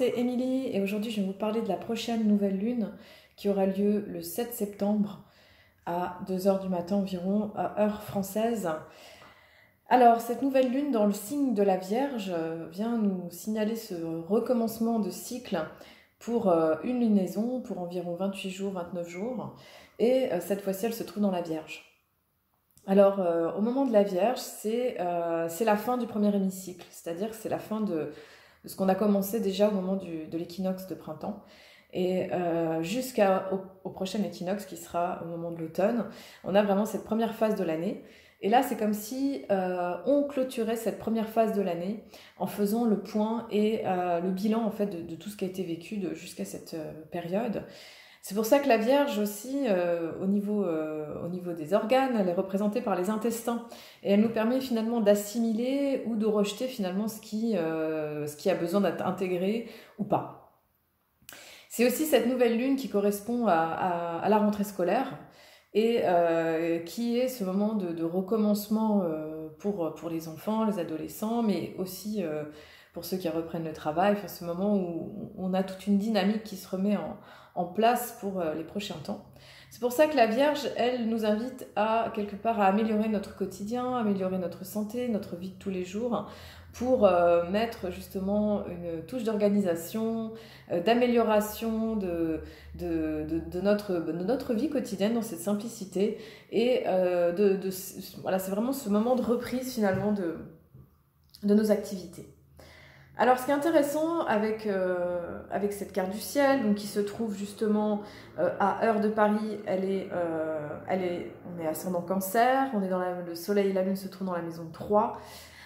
c'est Émilie et aujourd'hui je vais vous parler de la prochaine nouvelle lune qui aura lieu le 7 septembre à 2 heures du matin environ, à heure française. Alors cette nouvelle lune dans le signe de la Vierge vient nous signaler ce recommencement de cycle pour une lunaison, pour environ 28 jours, 29 jours. Et cette fois-ci elle se trouve dans la Vierge. Alors, au moment de la Vierge, c'est la fin du premier hémicycle, c'est-à-dire que c'est la fin de ce qu'on a commencé déjà au moment de l'équinoxe de printemps, et jusqu'au prochain équinoxe qui sera au moment de l'automne. On a vraiment cette première phase de l'année, et là c'est comme si on clôturait cette première phase de l'année en faisant le point et le bilan en fait de tout ce qui a été vécu jusqu'à cette période. C'est pour ça que la Vierge aussi, au niveau des organes, elle est représentée par les intestins. Et elle nous permet finalement d'assimiler ou de rejeter finalement ce qui a besoin d'être intégré ou pas. C'est aussi cette nouvelle lune qui correspond à la rentrée scolaire et qui est ce moment de recommencement pour les enfants, les adolescents, mais aussi pour ceux qui reprennent le travail. Enfin, ce moment où on a toute une dynamique qui se remet en place pour les prochains temps. C'est pour ça que la Vierge, elle nous invite à quelque part à améliorer notre quotidien, améliorer notre santé, notre vie de tous les jours, pour mettre justement une touche d'organisation, d'amélioration de notre vie quotidienne dans cette simplicité. Et voilà, c'est vraiment ce moment de reprise finalement de nos activités. Alors, ce qui est intéressant avec cette carte du ciel, donc qui se trouve justement à heure de Paris, on est ascendant Cancer, on est dans le Soleil et la Lune se trouvent dans la maison 3.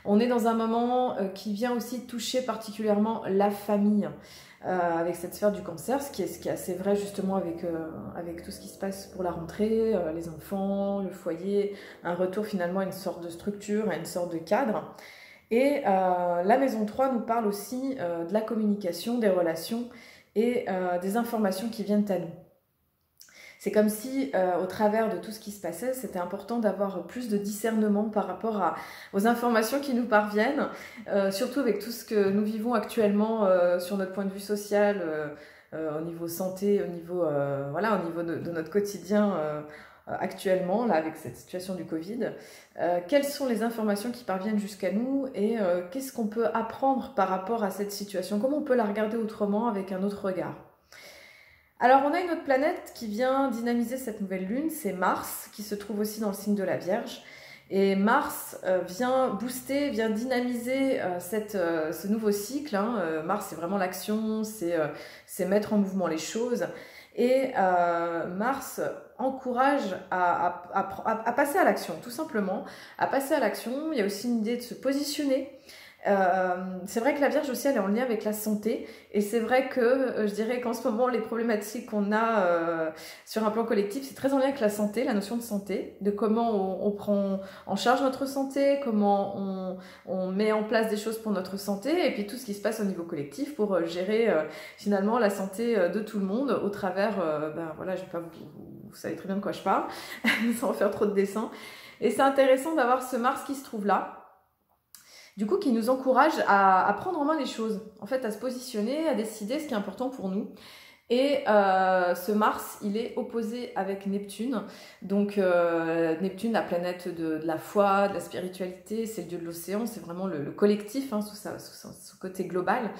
On est dans un moment qui vient aussi toucher particulièrement la famille avec cette sphère du Cancer, ce qui est assez vrai justement avec tout ce qui se passe pour la rentrée, les enfants, le foyer, un retour finalement à une sorte de structure, à une sorte de cadre. Et la maison 3 nous parle aussi de la communication, des relations et des informations qui viennent à nous. C'est comme si, au travers de tout ce qui se passait, c'était important d'avoir plus de discernement par rapport aux informations qui nous parviennent, surtout avec tout ce que nous vivons actuellement sur notre point de vue social, au niveau santé, au niveau de notre quotidien actuellement, là, avec cette situation du Covid. Quelles sont les informations qui parviennent jusqu'à nous et qu'est-ce qu'on peut apprendre par rapport à cette situation? Comment on peut la regarder autrement, avec un autre regard? Alors, on a une autre planète qui vient dynamiser cette nouvelle lune, c'est Mars, qui se trouve aussi dans le signe de la Vierge. Et Mars vient booster, vient dynamiser ce nouveau cycle. Mars, c'est vraiment l'action, c'est mettre en mouvement les choses. Et Mars encourage à passer à l'action, tout simplement, à passer à l'action. Il y a aussi une idée de se positionner. C'est vrai que la Vierge aussi elle est en lien avec la santé et c'est vrai que je dirais qu'en ce moment les problématiques qu'on a sur un plan collectif c'est très en lien avec la santé, la notion de santé, de comment on prend en charge notre santé, comment on met en place des choses pour notre santé et puis tout ce qui se passe au niveau collectif pour gérer finalement la santé de tout le monde au travers, voilà, je vais pas vous savez très bien de quoi je parle sans faire trop de dessins et c'est intéressant d'avoir ce Mars qui se trouve là. Du coup, qui nous encourage à prendre en main les choses, en fait, à se positionner, à décider ce qui est important pour nous. Et ce Mars, il est opposé avec Neptune. Donc, Neptune, la planète de la foi, de la spiritualité, c'est le dieu de l'océan, c'est vraiment le collectif, sous son côté global.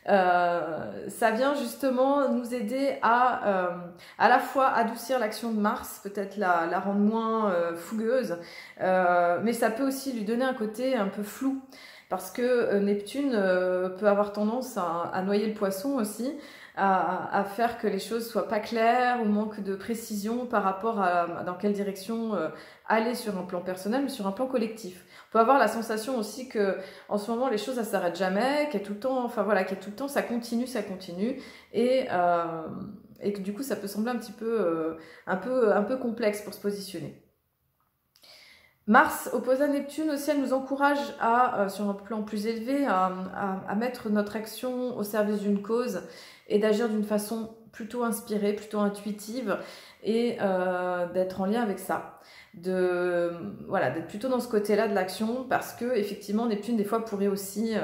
Ça vient justement nous aider à la fois adoucir l'action de Mars, peut-être la rendre moins fougueuse, mais ça peut aussi lui donner un côté un peu flou, parce que Neptune peut avoir tendance à noyer le poisson aussi, à faire que les choses soient pas claires, ou manque de précision par rapport à dans quelle direction aller sur un plan personnel, mais sur un plan collectif. On peut avoir la sensation aussi que en ce moment les choses ça s'arrête jamais, qu'il y a tout le temps, ça continue, et que du coup ça peut sembler un petit peu un peu complexe pour se positionner. Mars opposé à Neptune aussi, elle nous encourage sur un plan plus élevé, à mettre notre action au service d'une cause et d'agir d'une façon plutôt inspirée, plutôt intuitive et d'être en lien avec ça. Voilà, d'être plutôt dans ce côté-là de l'action parce que effectivement Neptune des fois pourrait aussi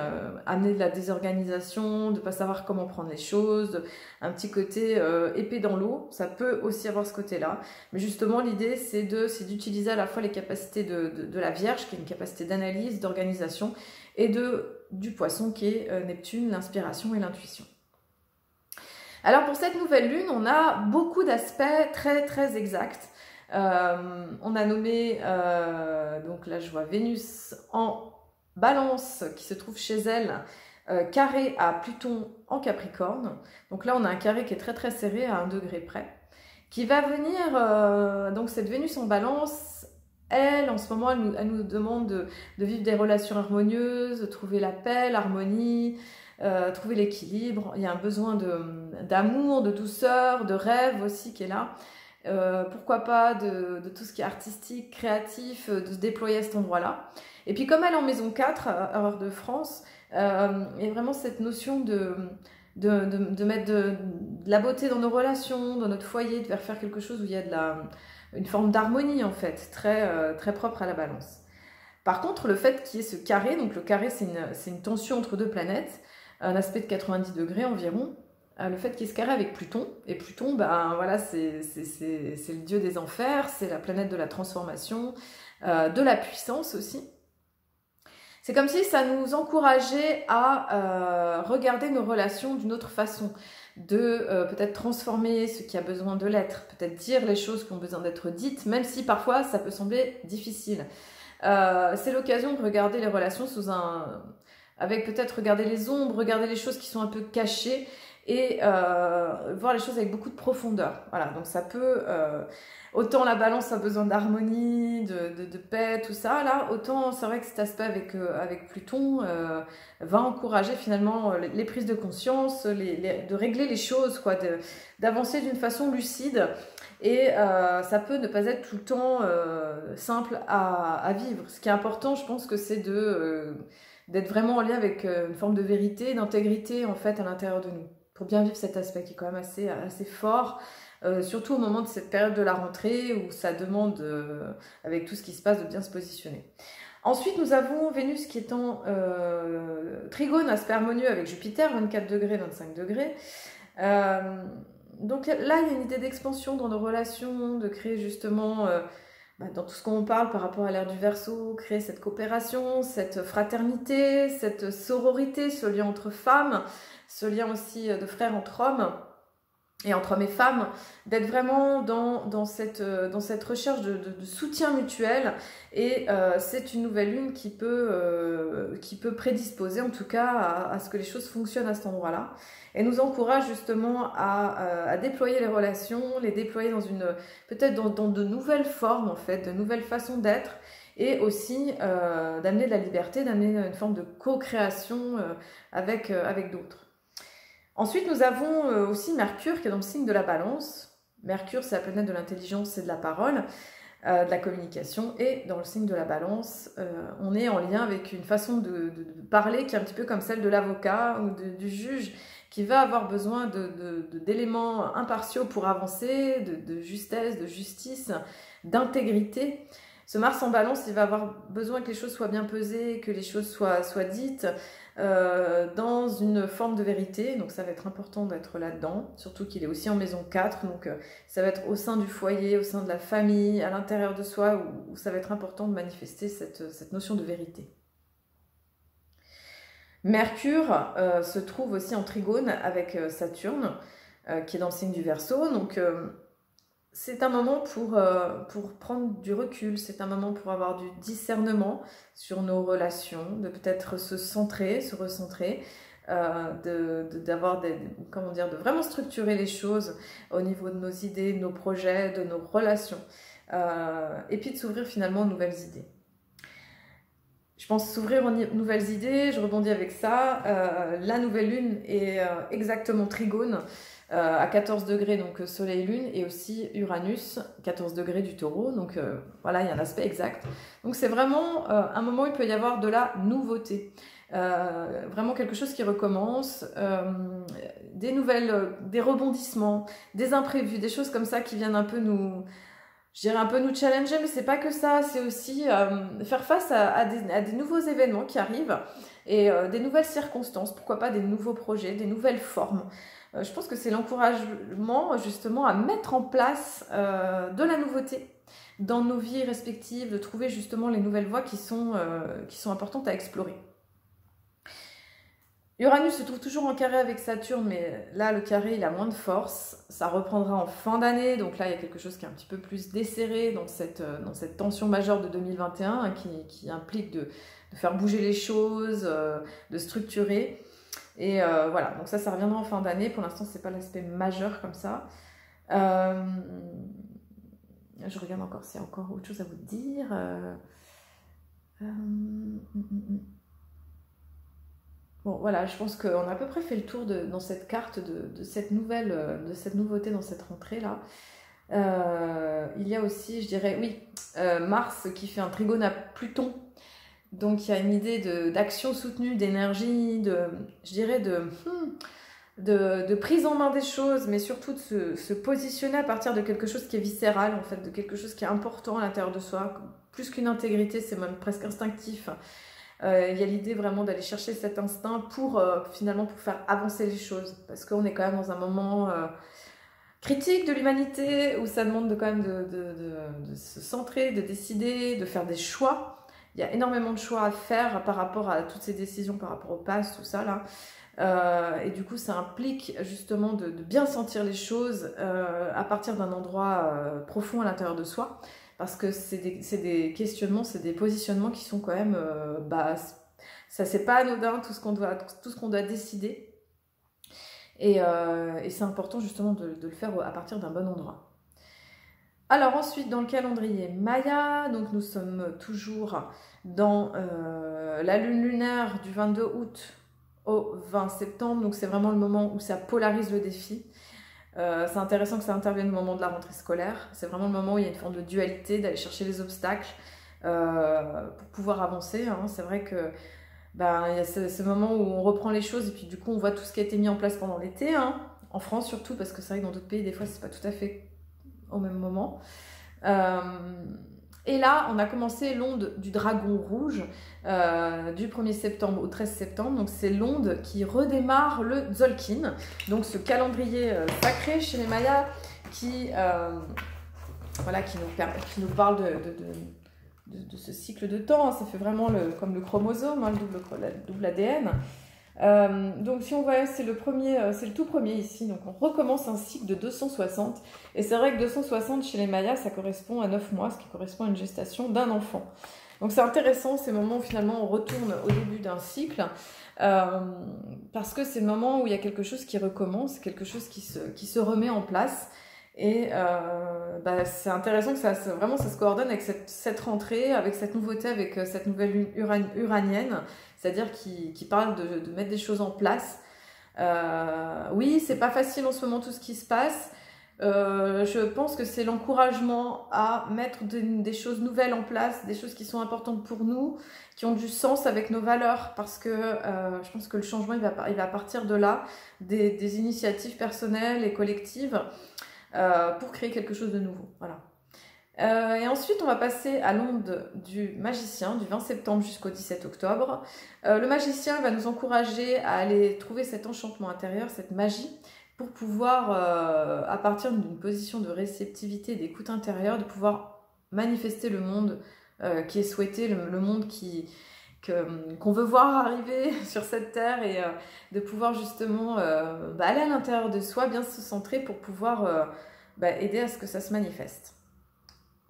amener de la désorganisation, de pas savoir comment prendre les choses, un petit côté épée dans l'eau, ça peut aussi avoir ce côté-là. Mais justement l'idée c'est d'utiliser à la fois les capacités de la Vierge qui est une capacité d'analyse, d'organisation et du Poisson qui est Neptune, l'inspiration et l'intuition. Alors pour cette nouvelle lune, on a beaucoup d'aspects très très exacts. On a nommé, donc là je vois Vénus en Balance qui se trouve chez elle, carré à Pluton en Capricorne. Donc là on a un carré qui est très très serré à 1 degré près, qui va venir, donc cette Vénus en Balance, elle en ce moment elle nous demande de vivre des relations harmonieuses, de trouver la paix, l'harmonie, trouver l'équilibre. Il y a un besoin d'amour, de douceur, de rêve aussi qui est là. Pourquoi pas de tout ce qui est artistique, créatif, de se déployer à cet endroit-là. Et puis comme elle est en maison 4, heure de France, il y a vraiment cette notion de mettre de la beauté dans nos relations, dans notre foyer, de faire quelque chose où il y a une forme d'harmonie en fait, très propre à la Balance. Par contre, le fait qu'il y ait ce carré, donc le carré c'est une tension entre deux planètes, un aspect de 90 degrés environ, le fait qu'il se carré avec Pluton, et Pluton, ben voilà, c'est le dieu des enfers, c'est la planète de la transformation, de la puissance aussi. C'est comme si ça nous encourageait à regarder nos relations d'une autre façon, de peut-être transformer ce qui a besoin de l'être, peut-être dire les choses qui ont besoin d'être dites, même si parfois ça peut sembler difficile. C'est l'occasion de regarder les relations avec peut-être regarder les ombres, regarder les choses qui sont un peu cachées, et voir les choses avec beaucoup de profondeur. Voilà, donc ça peut... autant la Balance a besoin d'harmonie, de paix, tout ça, là, autant c'est vrai que cet aspect avec Pluton va encourager finalement les prises de conscience, de régler les choses, quoi, d'avancer d'une façon lucide. Et ça peut ne pas être tout le temps simple à vivre. Ce qui est important, je pense que c'est d'être vraiment en lien avec une forme de vérité, d'intégrité en fait à l'intérieur de nous, pour bien vivre cet aspect qui est quand même assez fort, surtout au moment de cette période de la rentrée où ça demande, avec tout ce qui se passe, de bien se positionner. Ensuite, nous avons Vénus qui est en trigone, aspect harmonieux avec Jupiter, 24 degrés, 25 degrés. Donc là, il y a une idée d'expansion dans nos relations, de créer justement... dans tout ce qu'on parle par rapport à l'ère du Verseau, créer cette coopération, cette fraternité, cette sororité, ce lien entre femmes, ce lien aussi de frères entre hommes et entre hommes et femmes, d'être vraiment dans cette recherche de soutien mutuel. Et c'est une nouvelle lune qui peut prédisposer en tout cas à ce que les choses fonctionnent à cet endroit-là. Et nous encourage justement à déployer les relations, les déployer peut-être dans de nouvelles formes en fait, de nouvelles façons d'être, et aussi d'amener de la liberté, d'amener une forme de co-création avec d'autres. Ensuite, nous avons aussi Mercure qui est dans le signe de la Balance. Mercure, c'est la planète de l'intelligence et de la parole, de la communication. Et dans le signe de la Balance, on est en lien avec une façon de parler qui est un petit peu comme celle de l'avocat ou du juge, qui va avoir besoin d'éléments impartiaux pour avancer, de justesse, de justice, d'intégrité. Ce Mars en Balance, il va avoir besoin que les choses soient bien pesées, que les choses soient dites dans une forme de vérité. Donc ça va être important d'être là-dedans, surtout qu'il est aussi en maison 4. Donc ça va être au sein du foyer, au sein de la famille, à l'intérieur de soi, où ça va être important de manifester cette notion de vérité. Mercure se trouve aussi en trigone avec Saturne, qui est dans le signe du Verseau. Donc c'est un moment pour prendre du recul, c'est un moment pour avoir du discernement sur nos relations, de peut-être se centrer, se recentrer, de vraiment structurer les choses au niveau de nos idées, de nos projets, de nos relations, et puis de s'ouvrir finalement aux nouvelles idées. Je pense s'ouvrir aux nouvelles idées, je rebondis avec ça. La nouvelle lune est exactement trigone à 14 degrés, donc Soleil-Lune, et aussi Uranus, 14 degrés du Taureau. Donc voilà, il y a un aspect exact. Donc c'est vraiment un moment où il peut y avoir de la nouveauté. Vraiment quelque chose qui recommence, des rebondissements, des imprévus, des choses comme ça qui viennent un peu je dirais un peu nous challenger, mais c'est pas que ça, c'est aussi faire face à des nouveaux événements qui arrivent et des nouvelles circonstances, pourquoi pas des nouveaux projets, des nouvelles formes. Je pense que c'est l'encouragement justement à mettre en place de la nouveauté dans nos vies respectives, de trouver justement les nouvelles voies qui sont importantes à explorer. Uranus se trouve toujours en carré avec Saturne, mais là, le carré, il a moins de force. Ça reprendra en fin d'année, donc là, il y a quelque chose qui est un petit peu plus desserré dans cette tension majeure de 2021, hein, qui implique de faire bouger les choses, de structurer. Et voilà, donc ça reviendra en fin d'année. Pour l'instant, c'est pas l'aspect majeur comme ça. Je regarde encore s'il y a encore autre chose à vous dire. Bon, voilà, je pense qu'on a à peu près fait le tour dans cette carte de cette nouveauté dans cette rentrée-là. Il y a aussi, je dirais, oui, Mars qui fait un trigone à Pluton. Donc, il y a une idée d'action soutenue, d'énergie, je dirais, de prise en main des choses, mais surtout de se positionner à partir de quelque chose qui est viscéral, en fait, de quelque chose qui est important à l'intérieur de soi. Plus qu'une intégrité, c'est même presque instinctif. Il y a l'idée vraiment d'aller chercher cet instinct finalement pour faire avancer les choses, parce qu'on est quand même dans un moment critique de l'humanité où ça demande quand même de se centrer, de décider, de faire des choix. Il y a énormément de choix à faire par rapport à toutes ces décisions, par rapport au passé, tout ça là. Et du coup, ça implique justement de bien sentir les choses à partir d'un endroit profond à l'intérieur de soi. Parce que c'est des questionnements, c'est des positionnements qui sont quand même, ça c'est pas anodin tout ce qu'on doit décider. Et c'est important justement de le faire à partir d'un bon endroit. Alors ensuite, dans le calendrier Maya, donc nous sommes toujours dans la lune lunaire du 22 août au 20 septembre. Donc c'est vraiment le moment où ça polarise le défi. C'est intéressant que ça intervienne au moment de la rentrée scolaire. C'est vraiment le moment où il y a une forme de dualité, d'aller chercher les obstacles pour pouvoir avancer. Hein. C'est vrai que il y a ce moment où on reprend les choses et puis du coup on voit tout ce qui a été mis en place pendant l'été, hein. En France surtout, parce que c'est vrai que dans d'autres pays des fois c'est pas tout à fait au même moment. Et là, on a commencé l'onde du dragon rouge du 1er septembre au 13 septembre. Donc, c'est l'onde qui redémarre le Tzolk'in. Donc, ce calendrier sacré chez les Mayas qui nous parle de ce cycle de temps. Ça fait vraiment comme le chromosome, hein, le double ADN. Donc si on voit, c'est le tout premier ici, donc on recommence un cycle de 260, et c'est vrai que 260 chez les Mayas, ça correspond à 9 mois, ce qui correspond à une gestation d'un enfant. Donc c'est intéressant ces moments où finalement on retourne au début d'un cycle, parce que c'est le moment où il y a quelque chose qui recommence, quelque chose qui se remet en place, et c'est intéressant que ça se coordonne avec cette rentrée, avec cette nouveauté, avec cette nouvelle lune uranienne, c'est-à-dire qui parle de mettre des choses en place. Oui, c'est pas facile en ce moment tout ce qui se passe. Je pense que c'est l'encouragement à mettre des choses nouvelles en place, des choses qui sont importantes pour nous, qui ont du sens avec nos valeurs, parce que je pense que le changement il va partir de là, des initiatives personnelles et collectives pour créer quelque chose de nouveau. Voilà. Et ensuite, on va passer à l'onde du magicien, du 20 septembre jusqu'au 17 octobre. Le magicien va nous encourager à aller trouver cet enchantement intérieur, cette magie, pour pouvoir, à partir d'une position de réceptivité, d'écoute intérieure, de pouvoir manifester le monde qui est souhaité, le monde qu'on veut voir arriver sur cette terre, et de pouvoir justement aller à l'intérieur de soi, bien se centrer pour pouvoir aider à ce que ça se manifeste.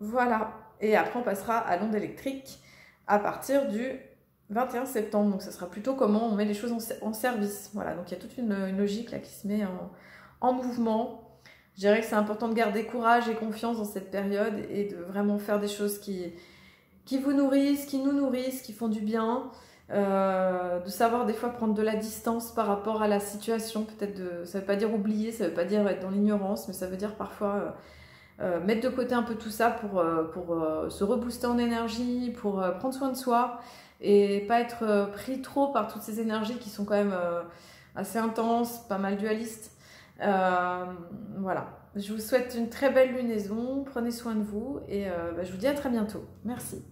Voilà, et après on passera à l'onde électrique à partir du 21 septembre, donc ça sera plutôt comment on met les choses en service. Voilà, donc il y a toute une logique là qui se met en mouvement. Je dirais que c'est important de garder courage et confiance dans cette période et de vraiment faire des choses qui vous nourrissent, qui nous nourrissent, qui font du bien, de savoir des fois prendre de la distance par rapport à la situation, peut-être ça veut pas dire oublier, ça veut pas dire être dans l'ignorance, mais ça veut dire parfois mettre de côté un peu tout ça pour se rebooster en énergie, pour prendre soin de soi et pas être pris trop par toutes ces énergies qui sont quand même assez intense, pas mal dualiste. Voilà, je vous souhaite une très belle lunaison, prenez soin de vous et je vous dis à très bientôt. Merci.